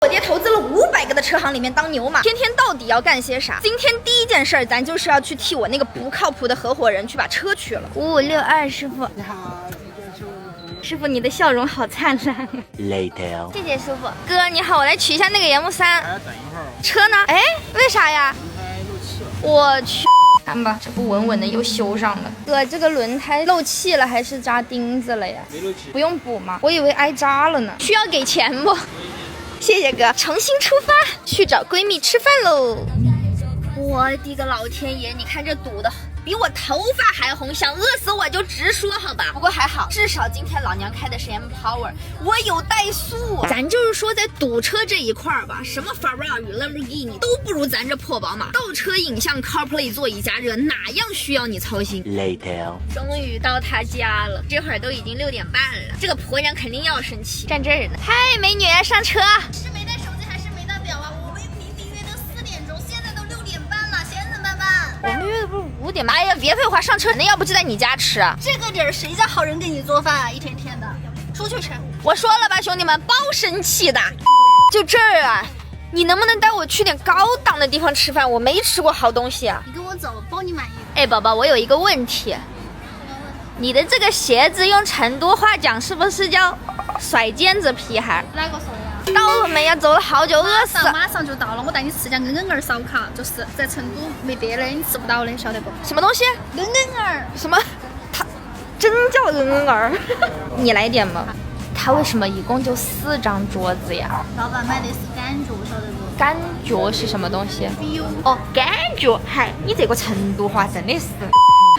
我爹投资了500个的车行里面当牛马，天天到底要干些啥？今天第一件事儿，咱就是要去替我那个不靠谱的合伙人去把车取了。5562，师傅。你好。师傅，你的笑容好灿烂。Later， 谢谢师傅。哥你好，我来取一下那个研木3。等一会儿。车呢？哎，为啥呀？轮胎漏气了。我去。看吧，这不稳稳的又修上了。哥，这个轮胎漏气了还是扎钉子了呀？没漏气。不用补吗？我以为挨扎了呢。需要给钱不？谢谢哥，重新出发，去找闺蜜吃饭喽。我的个老天爷，你看这堵的比我头发还红，想饿死我就直说好吧。不过还好，至少今天老娘开的是 M-Power， 我有怠速。咱就是说在堵车这一块吧，什么 Ferrari、Lamborghini 都不如咱这破宝马。倒车影像、CarPlay 座椅加热，哪样需要你操心 Later， 终于到他家了，这会儿都已经6点半了，这个婆娘肯定要生气。站这儿呢。嗨，美女，上车。是没带手机还是没带表啊？我们明明约的4点钟，现在都6点半了，现在怎么办？我们约的不是5点吗？哎呀，别废话，上车。那要不就在你家吃啊？这个点儿谁家好人给你做饭啊？一天天的，出去吃。我说了吧，兄弟们，包生气的。就这儿啊，你能不能带我去点高档的地方吃饭？我没吃过好东西啊。你跟我走，包你满意。哎，宝宝，我有一个问题，你的这个鞋子用成都话讲是不是叫甩尖子皮孩？哪个说的呀？到了没呀？走了好久，饿死了。马上就到了，我带你吃家恩儿烧烤，就是在成都没别的，你吃不到的，晓得不？什么东西？恩儿。什么？他真叫恩儿？你来点嘛。他为什么一共就4张桌子呀？老板买的是感觉，晓得不？感觉是什么东西？哦，感觉。嗨，你这个成都话真的是。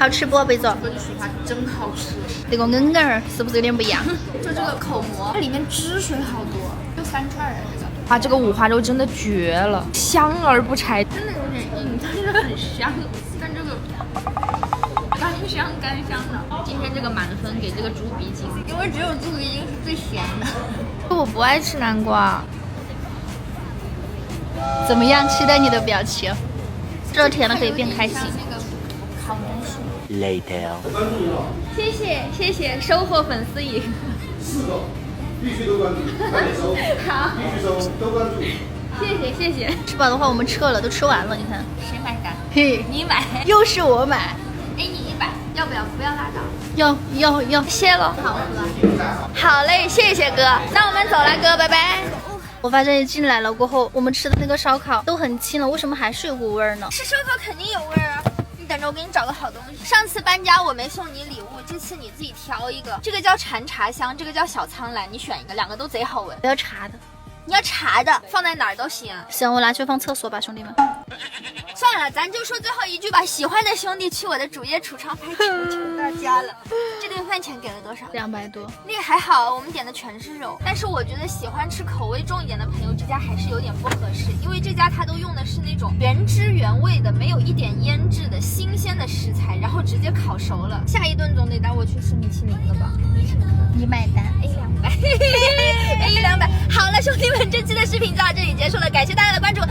好吃不，贝总？说句实话，真好吃。那个恩儿是不是有点不一样？就这个口蘑，它里面汁水好多，就3串这个。啊，这个五花肉真的绝了，香而不柴。真的有点硬，但是很香，但这个干香干香的。今天这个满分给这个猪鼻筋，因为只有猪鼻筋是最咸的。我不爱吃南瓜。怎么样？期待你的表情。热甜了可以变开心。那个烤红薯。Later， 谢谢谢谢，收获粉丝1。4个，必须都关注，赶紧收，好，必须收，都关注。谢谢谢谢。吃饱的话我们撤了，都吃完了，你看。谁买单？嘿，你买。又是我买。哎，你100，要不要？不要拉倒。要，谢了。好喝。好嘞，谢谢哥。那我们走了，哥，拜拜。我发现进来了过后，我们吃的那个烧烤都很轻了，为什么还是有股味儿呢？吃烧烤肯定有味儿啊。你等着，我给你找个好东西。上次搬家我没送你礼物，这次你自己挑一个。这个叫禅茶香，这个叫小苍兰，你选一个，2个都贼好闻。不要茶的。你要茶的，放在哪儿都行。行，我拿去放厕所吧，兄弟们。算了，咱就说最后一句吧。喜欢的兄弟去我的主页橱窗拍，求大家了。这顿饭钱给了多少？200多。那个还好，我们点的全是肉。但是我觉得喜欢吃口味重一点的朋友，这家还是有点不合适，因为这家它都用的是那种原汁原味的，没有一点腌制的新鲜的食材，然后直接烤熟了。下一顿总得带我去吃米其林了吧？米其林，你买单。A200，A200。好了，兄弟们，这期的视频就到这里结束了，感谢大家的关注。